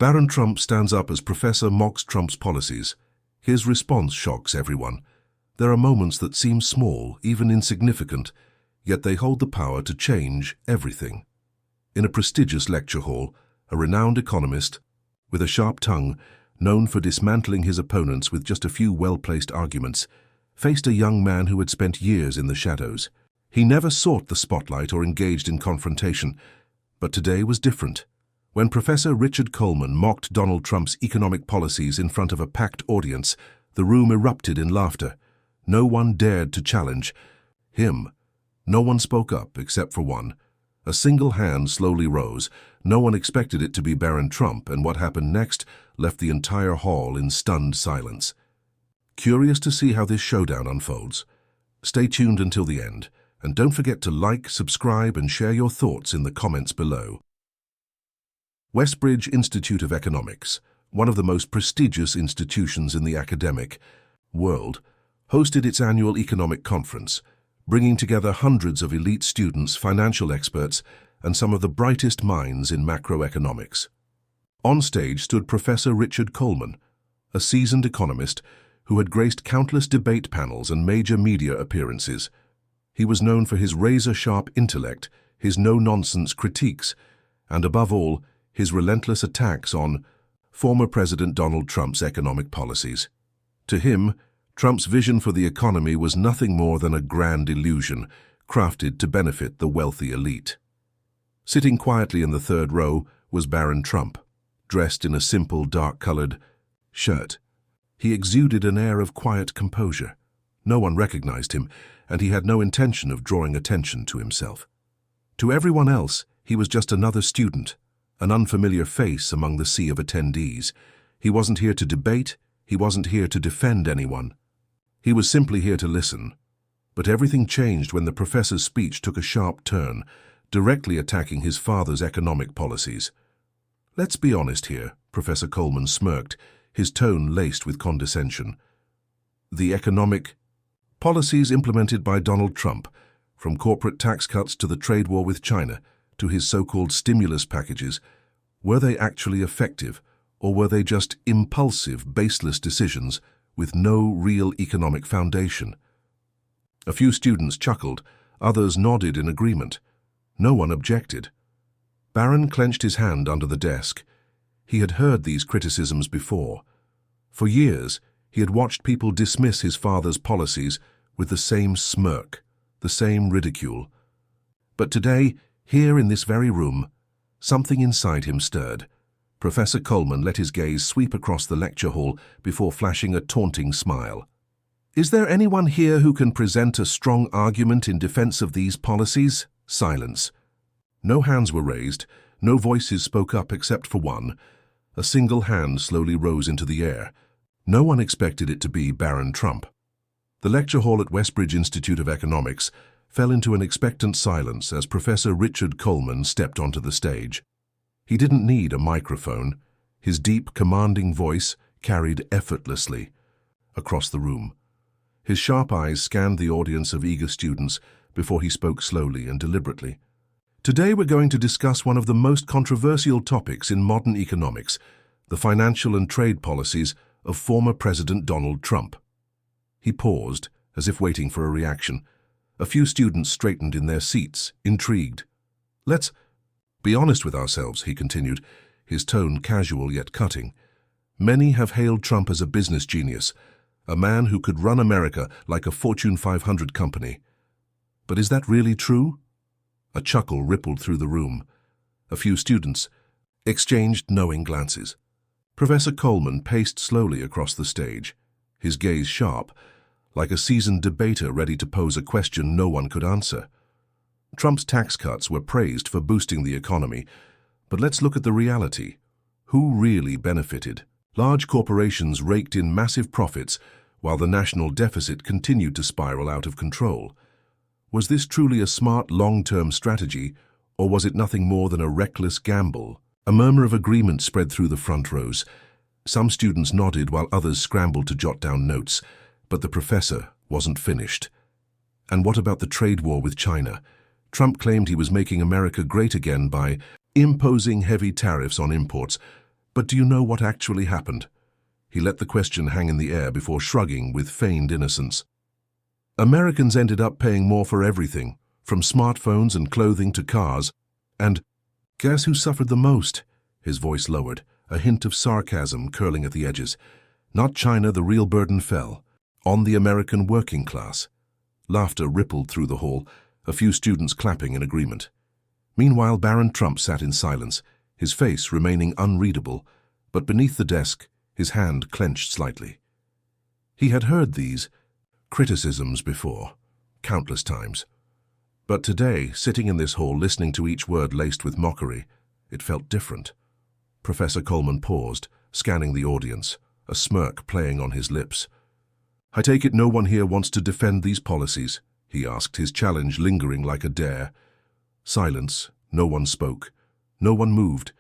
Barron Trump stands up as Professor mocks Trump's policies. His response shocks everyone. There are moments that seem small, even insignificant, yet they hold the power to change everything. In a prestigious lecture hall, a renowned economist, with a sharp tongue, known for dismantling his opponents with just a few well-placed arguments, faced a young man who had spent years in the shadows. He never sought the spotlight or engaged in confrontation, but today was different. When Professor Richard Coleman mocked Donald Trump's economic policies in front of a packed audience, the room erupted in laughter. No one dared to challenge him. No one spoke up except for one. A single hand slowly rose. No one expected it to be Barron Trump, and what happened next left the entire hall in stunned silence. Curious to see how this showdown unfolds? Stay tuned until the end, and don't forget to like, subscribe, and share your thoughts in the comments below. Westbridge Institute of Economics, one of the most prestigious institutions in the academic world, hosted its annual economic conference, bringing together hundreds of elite students, financial experts, and some of the brightest minds in macroeconomics. On stage stood Professor Richard Coleman, a seasoned economist who had graced countless debate panels and major media appearances. He was known for his razor-sharp intellect, his no-nonsense critiques, and above all, his relentless attacks on former President Donald Trump's economic policies. To him, Trump's vision for the economy was nothing more than a grand illusion, crafted to benefit the wealthy elite. Sitting quietly in the third row was Barron Trump, dressed in a simple dark-colored shirt. He exuded an air of quiet composure. No one recognized him, and he had no intention of drawing attention to himself. To everyone else, he was just another student, an unfamiliar face among the sea of attendees. He wasn't here to debate, he wasn't here to defend anyone. He was simply here to listen. But everything changed when the professor's speech took a sharp turn, directly attacking his father's economic policies. "Let's be honest here," Professor Coleman smirked, his tone laced with condescension. "The economic policies implemented by Donald Trump, from corporate tax cuts to the trade war with China, to his so-called stimulus packages, were they actually effective, or were they just impulsive, baseless decisions with no real economic foundation?" A few students chuckled, others nodded in agreement. No one objected. Barron clenched his hand under the desk. He had heard these criticisms before. For years, he had watched people dismiss his father's policies with the same smirk, the same ridicule. But today, here in this very room, something inside him stirred. Professor Coleman let his gaze sweep across the lecture hall before flashing a taunting smile. "Is there anyone here who can present a strong argument in defense of these policies?" Silence. No hands were raised, no voices spoke up except for one. A single hand slowly rose into the air. No one expected it to be Barron Trump. The lecture hall at Westbridge Institute of Economics fell into an expectant silence as Professor Richard Coleman stepped onto the stage. He didn't need a microphone. His deep, commanding voice carried effortlessly across the room. His sharp eyes scanned the audience of eager students before he spoke slowly and deliberately. "Today we're going to discuss one of the most controversial topics in modern economics, the financial and trade policies of former President Donald Trump." He paused, as if waiting for a reaction. A few students straightened in their seats, intrigued. "Let's be honest with ourselves," he continued, his tone casual yet cutting. "Many have hailed Trump as a business genius, a man who could run America like a Fortune 500 company. But is that really true?" A chuckle rippled through the room. A few students exchanged knowing glances. Professor Coleman paced slowly across the stage, his gaze sharp, like a seasoned debater ready to pose a question no one could answer. Trump's tax cuts were praised for boosting the economy, but let's look at the reality. Who really benefited? Large corporations raked in massive profits, while the national deficit continued to spiral out of control. Was this truly a smart long-term strategy, or was it nothing more than a reckless gamble? A murmur of agreement spread through the front rows. Some students nodded while others scrambled to jot down notes, but the professor wasn't finished. And what about the trade war with China? Trump claimed he was making America great again by imposing heavy tariffs on imports, But do you know what actually happened? He let the question hang in the air before shrugging with feigned innocence. Americans ended up paying more for everything, from smartphones and clothing to cars. And guess who suffered the most? His voice lowered, a hint of sarcasm curling at the edges. Not China, the real burden fell on the American working class. Laughter rippled through the hall, a few students clapping in agreement. Meanwhile, Barron Trump sat in silence, his face remaining unreadable, but beneath the desk, his hand clenched slightly. He had heard these criticisms before, countless times. But today, sitting in this hall listening to each word laced with mockery, it felt different. Professor Coleman paused, scanning the audience, a smirk playing on his lips. "I take it no one here wants to defend these policies?" he asked, his challenge lingering like a dare. Silence. No one spoke. No one moved,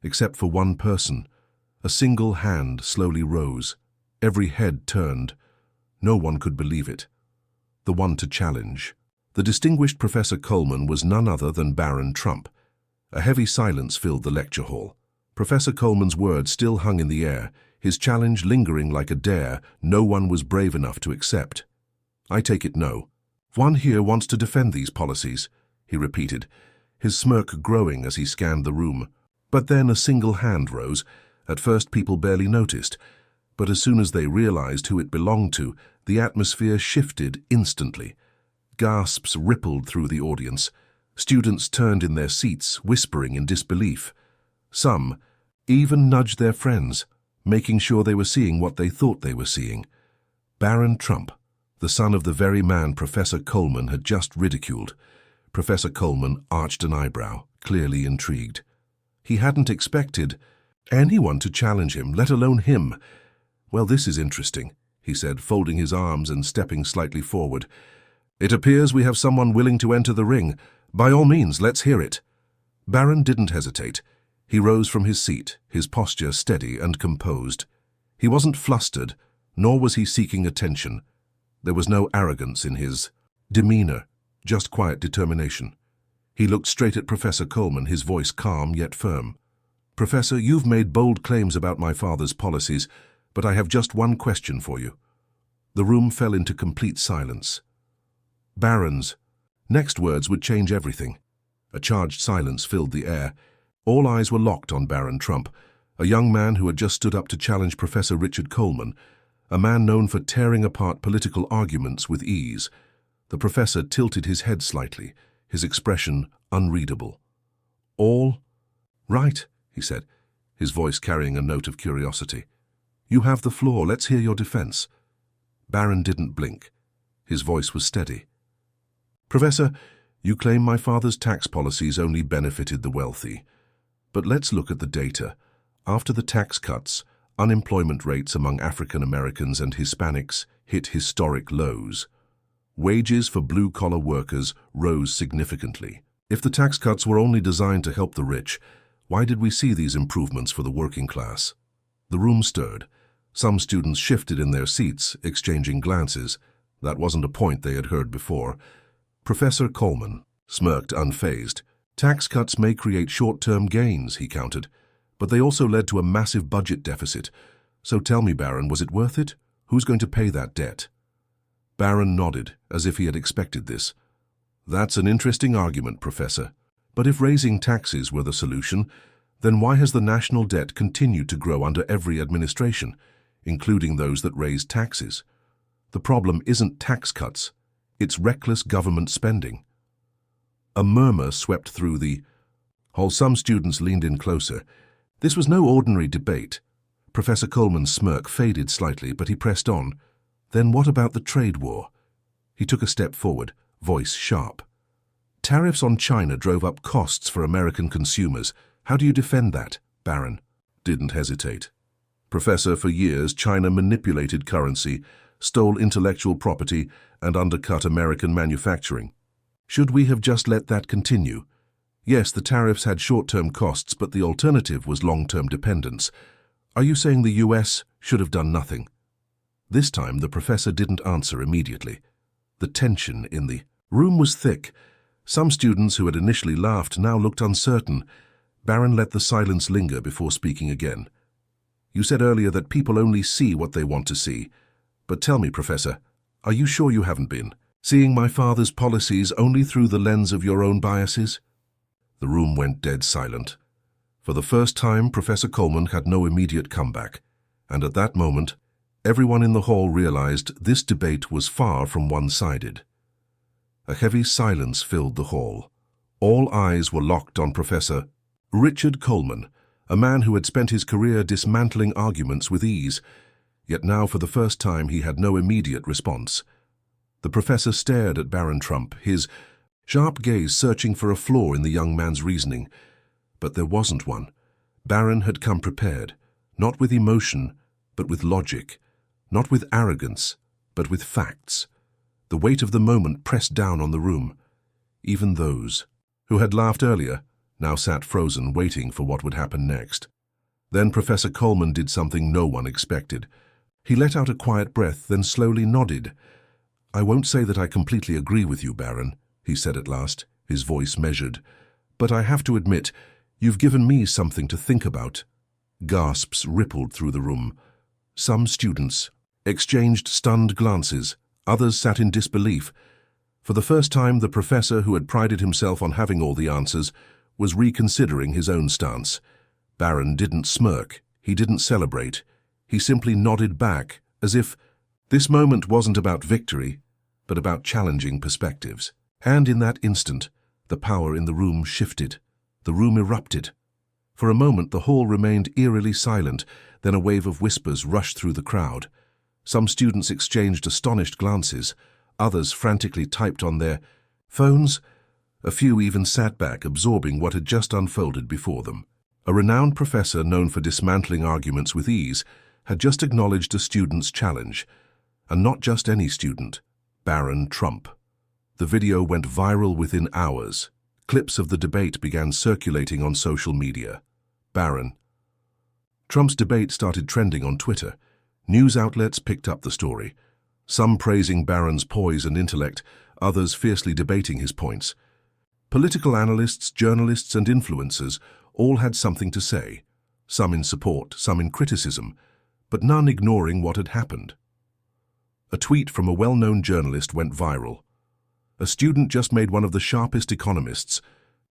except for one person. A single hand slowly rose. Every head turned. No one could believe it. The one to challenge. The distinguished Professor Coleman was none other than Barron Trump. A heavy silence filled the lecture hall. Professor Coleman's words still hung in the air, his challenge lingering like a dare no one was brave enough to accept. "I take it no one here wants to defend these policies," he repeated, his smirk growing as he scanned the room. But then a single hand rose. At first people barely noticed, but as soon as they realized who it belonged to, the atmosphere shifted instantly. Gasps rippled through the audience. Students turned in their seats, whispering in disbelief. Some even nudged their friends, making sure they were seeing what they thought they were seeing. Barron Trump, the son of the very man Professor Coleman had just ridiculed. Professor Coleman arched an eyebrow, clearly intrigued. He hadn't expected anyone to challenge him, let alone him. "Well, this is interesting," he said, folding his arms and stepping slightly forward. "It appears we have someone willing to enter the ring. By all means, let's hear it." Barron didn't hesitate. He rose from his seat, his posture steady and composed. He wasn't flustered, nor was he seeking attention. There was no arrogance in his demeanor, just quiet determination. He looked straight at Professor Coleman, his voice calm yet firm. "Professor, you've made bold claims about my father's policies, but I have just one question for you." The room fell into complete silence. Barron's next words would change everything. A charged silence filled the air. All eyes were locked on Barron Trump, a young man who had just stood up to challenge Professor Richard Coleman, a man known for tearing apart political arguments with ease. The professor tilted his head slightly, his expression unreadable. "All right," he said, his voice carrying a note of curiosity. "You have the floor. Let's hear your defense." Barron didn't blink. His voice was steady. "Professor, you claim my father's tax policies only benefited the wealthy. But let's look at the data. After the tax cuts, unemployment rates among African Americans and Hispanics hit historic lows. Wages for blue-collar workers rose significantly. If the tax cuts were only designed to help the rich, why did we see these improvements for the working class?" The room stirred. Some students shifted in their seats, exchanging glances. That wasn't a point they had heard before. Professor Coleman smirked unfazed. "Tax cuts may create short-term gains," he countered, "but they also led to a massive budget deficit. So tell me, Barron, was it worth it? Who's going to pay that debt?" Barron nodded, as if he had expected this. "That's an interesting argument, Professor. But if raising taxes were the solution, then why has the national debt continued to grow under every administration, including those that raised taxes? The problem isn't tax cuts, it's reckless government spending." A murmur swept through the hall. Some students leaned in closer. This was no ordinary debate. Professor Coleman's smirk faded slightly, but he pressed on. "Then what about the trade war?" He took a step forward, voice sharp. "Tariffs on China drove up costs for American consumers. How do you defend that?" Barron didn't hesitate. "Professor, for years China manipulated currency, stole intellectual property, and undercut American manufacturing. Should we have just let that continue? Yes, the tariffs had short-term costs, but the alternative was long-term dependence. Are you saying the US should have done nothing?" This time the professor didn't answer immediately. The tension in the room was thick. Some students who had initially laughed now looked uncertain. Barron let the silence linger before speaking again. You said earlier that people only see what they want to see. But tell me, Professor, are you sure you haven't been seeing my father's policies only through the lens of your own biases? The room went dead silent. For the first time, Professor Coleman had no immediate comeback, and at that moment, everyone in the hall realized this debate was far from one-sided. A heavy silence filled the hall. All eyes were locked on Professor Richard Coleman, a man who had spent his career dismantling arguments with ease, yet now for the first time he had no immediate response. The professor stared at Barron Trump, his sharp gaze searching for a flaw in the young man's reasoning. But there wasn't one. Barron had come prepared, not with emotion, but with logic, not with arrogance, but with facts. The weight of the moment pressed down on the room. Even those who had laughed earlier now sat frozen, waiting for what would happen next. Then Professor Coleman did something no one expected. He let out a quiet breath, then slowly nodded. "I won't say that I completely agree with you, Barron," he said at last, his voice measured. "But I have to admit, you've given me something to think about." Gasps rippled through the room. Some students exchanged stunned glances. Others sat in disbelief. For the first time, the professor, who had prided himself on having all the answers, was reconsidering his own stance. Barron didn't smirk. He didn't celebrate. He simply nodded back, as if this moment wasn't about victory, but about challenging perspectives. And in that instant, the power in the room shifted. The room erupted. For a moment, the hall remained eerily silent, then a wave of whispers rushed through the crowd. Some students exchanged astonished glances. Others frantically typed on their phones. A few even sat back, absorbing what had just unfolded before them. A renowned professor known for dismantling arguments with ease had just acknowledged a student's challenge. And not just any student, Barron Trump. The video went viral within hours. Clips of the debate began circulating on social media. Barron Trump's debate started trending on Twitter. News outlets picked up the story, some praising Barron's poise and intellect, others fiercely debating his points. Political analysts, journalists, and influencers all had something to say, some in support, some in criticism, but none ignoring what had happened. A tweet from a well-known journalist went viral. A student just made one of the sharpest economists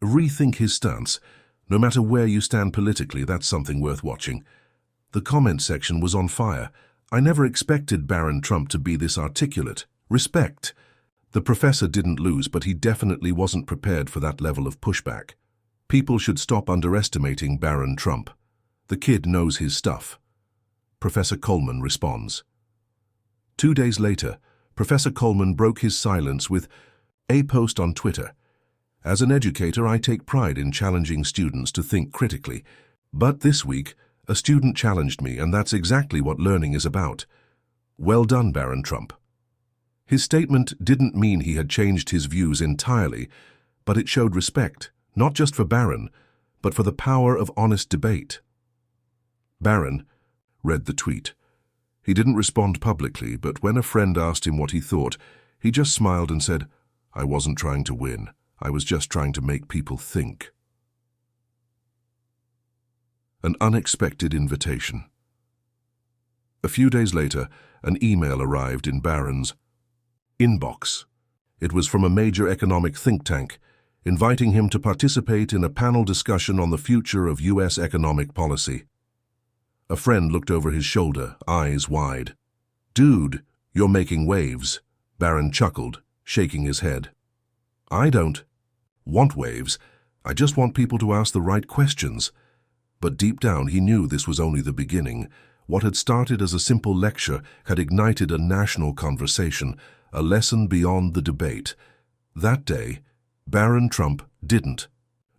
rethink his stance. No matter where you stand politically, that's something worth watching. The comment section was on fire. "I never expected Barron Trump to be this articulate. Respect." The professor didn't lose, but he definitely wasn't prepared for that level of pushback. People should stop underestimating Barron Trump. The kid knows his stuff. Professor Coleman responds. 2 days later, Professor Coleman broke his silence with a post on Twitter. "As an educator, I take pride in challenging students to think critically. But this week, a student challenged me, and that's exactly what learning is about. Well done, Barron Trump." His statement didn't mean he had changed his views entirely, but it showed respect, not just for Barron, but for the power of honest debate. Barron read the tweet. He didn't respond publicly, but when a friend asked him what he thought, he just smiled and said, "I wasn't trying to win. I was just trying to make people think." An unexpected invitation. A few days later, an email arrived in Barron's inbox. It was from a major economic think tank, inviting him to participate in a panel discussion on the future of U.S. economic policy. A friend looked over his shoulder, eyes wide. "Dude, you're making waves," Barron chuckled, shaking his head. "I don't want waves. I just want people to ask the right questions." But deep down he knew this was only the beginning. What had started as a simple lecture had ignited a national conversation, a lesson beyond the debate. That day, Barron Trump didn't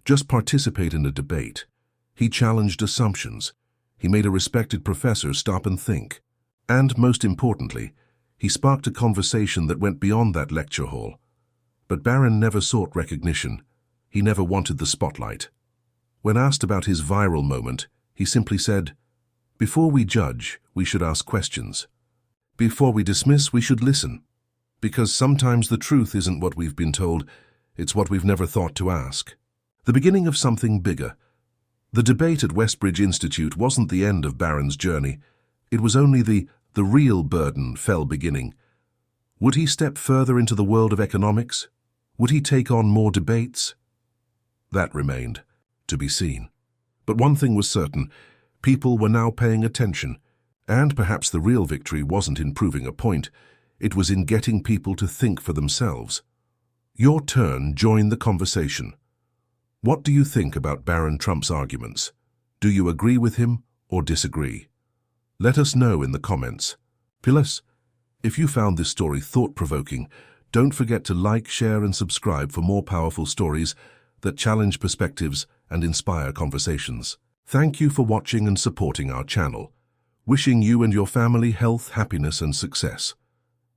just participate in a debate. He challenged assumptions. He made a respected professor stop and think. And most importantly, he sparked a conversation that went beyond that lecture hall. But Barron never sought recognition. He never wanted the spotlight. When asked about his viral moment, he simply said, "Before we judge, we should ask questions. Before we dismiss, we should listen. Because sometimes the truth isn't what we've been told, it's what we've never thought to ask." The beginning of something bigger. The debate at Westbridge Institute wasn't the end of Barron's journey. It was only the real burden fell beginning. Would he step further into the world of economics? Would he take on more debates? That remained to be seen. But one thing was certain, people were now paying attention, and perhaps the real victory wasn't in proving a point, it was in getting people to think for themselves. Your turn, join the conversation. What do you think about Barron Trump's arguments? Do you agree with him or disagree? Let us know in the comments. Plus, if you found this story thought-provoking, don't forget to like, share and subscribe for more powerful stories that challenge perspectives and inspire conversations. Thank you for watching and supporting our channel. Wishing you and your family health, happiness and success.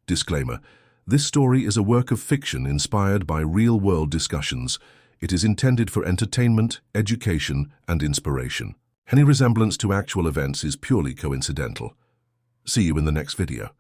Disclaimer: this story is a work of fiction inspired by real-world discussions. It is intended for entertainment, education and inspiration. Any resemblance to actual events is purely coincidental. See you in the next video.